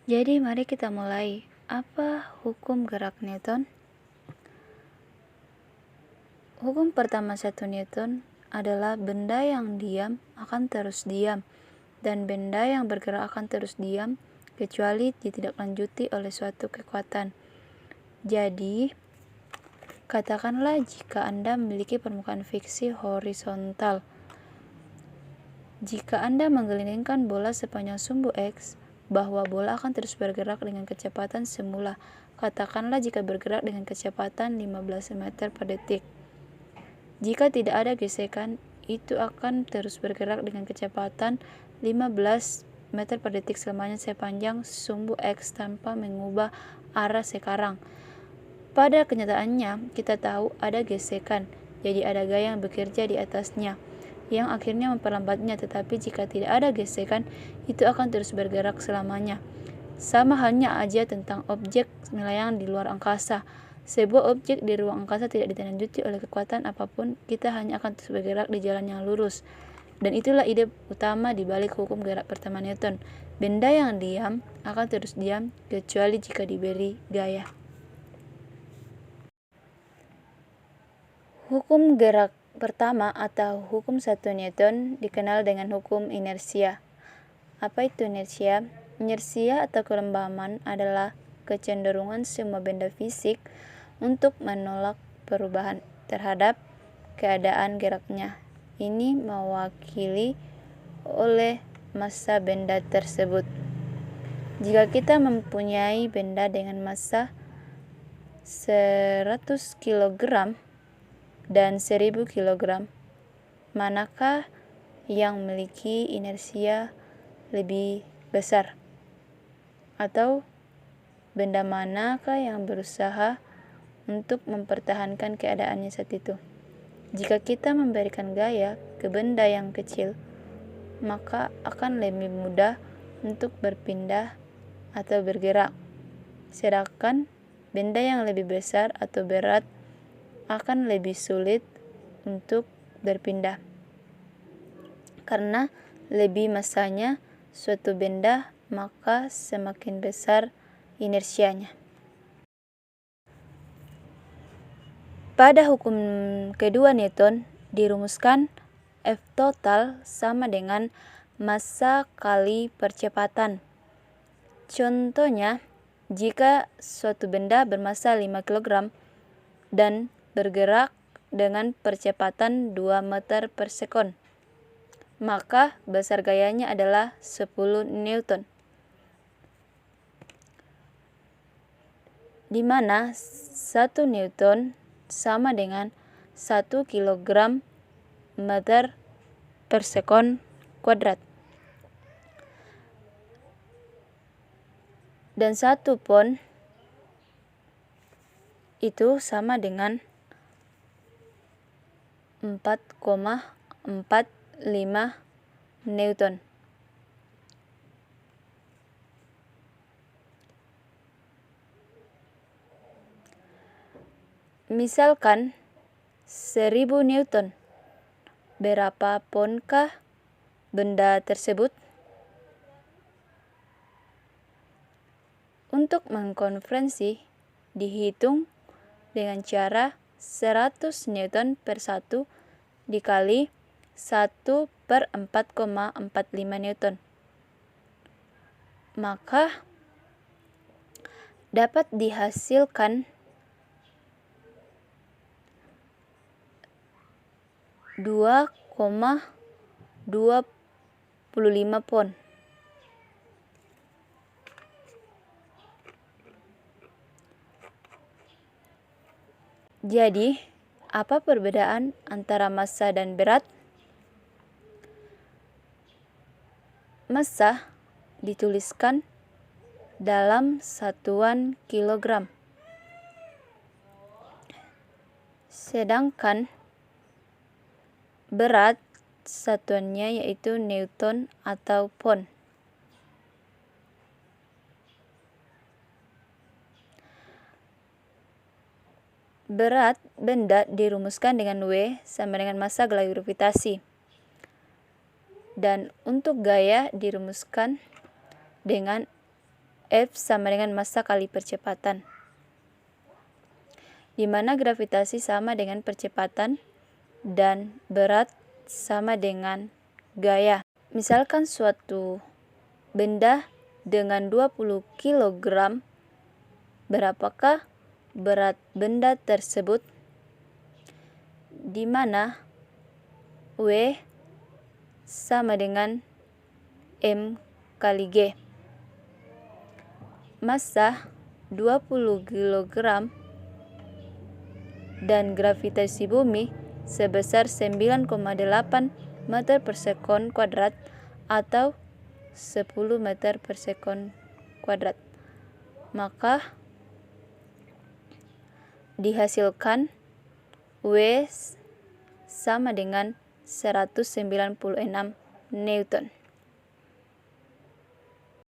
Jadi mari kita mulai. Apa hukum gerak Newton? Hukum pertama 1 Newton adalah benda yang diam akan terus diam, dan benda yang bergerak akan terus diam kecuali ditindaklanjuti oleh suatu kekuatan. Jadi, katakanlah jika Anda memiliki permukaan fiksi horizontal. Jika Anda menggelindingkan bola sepanjang sumbu X, bahwa bola akan terus bergerak dengan kecepatan semula. Katakanlah jika bergerak dengan kecepatan 15 meter per detik. Jika tidak ada gesekan, itu akan terus bergerak dengan kecepatan 15 meter per detik selamanya sepanjang sumbu X tanpa mengubah arah sekarang. Pada kenyataannya, kita tahu ada gesekan, jadi ada gaya yang bekerja di atasnya, yang akhirnya memperlambatnya. Tetapi jika tidak ada gesekan, itu akan terus bergerak selamanya. Sama halnya aja tentang objek melayang di luar angkasa. Sebuah objek di ruang angkasa tidak ditindaklanjuti oleh kekuatan apapun, kita hanya akan terus bergerak di jalan yang lurus. Dan itulah ide utama di balik hukum gerak pertama Newton. Benda yang diam akan terus diam kecuali jika diberi gaya. Hukum gerak pertama atau hukum 1 Newton dikenal dengan hukum inersia. Apa itu inersia? Inersia atau kelembaman adalah kecenderungan semua benda fisik untuk menolak perubahan terhadap keadaan geraknya. Ini mewakili oleh massa benda tersebut. Jika kita mempunyai benda dengan massa 100 kg dan 1000 kg, manakah yang memiliki inersia lebih besar? Atau benda manakah yang berusaha untuk mempertahankan keadaannya saat itu? Jika kita memberikan gaya ke benda yang kecil, maka akan lebih mudah untuk berpindah atau bergerak. Sedangkan benda yang lebih besar atau berat akan lebih sulit untuk berpindah, karena lebih massanya suatu benda, maka semakin besar inersianya. Pada hukum kedua Newton dirumuskan F total sama dengan massa kali percepatan. Contohnya, jika suatu benda bermassa 5 kg dan bergerak dengan percepatan 2 meter per sekon, maka besar gayanya adalah 10 Newton. Di mana 1 Newton sama dengan 1 kg meter per sekon kuadrat. Dan 1 pound itu sama dengan 4,45 Newton. Misalkan 1000 Newton, berapa poundkah benda tersebut? Untuk mengkonversi, dihitung dengan cara 100 Newton per 1 dikali 1 per 4,45 Newton. Maka dapat dihasilkan 2,25 pound. Jadi, apa perbedaan antara massa dan berat? Massa dituliskan dalam satuan kilogram, sedangkan berat satuannya yaitu Newton atau pound. Berat benda dirumuskan dengan W sama dengan massa kali gravitasi. Dan untuk gaya dirumuskan dengan F sama dengan massa kali percepatan, di mana gravitasi sama dengan percepatan dan berat sama dengan gaya. Misalkan suatu benda dengan 20 kg, berapakah berat benda tersebut? Di mana W sama dengan M kali G. Massa 20 kg dan gravitasi bumi sebesar 9,8 meter per sekon kuadrat atau 10 meter per sekon kuadrat. Maka dihasilkan W sama dengan 196 Newton.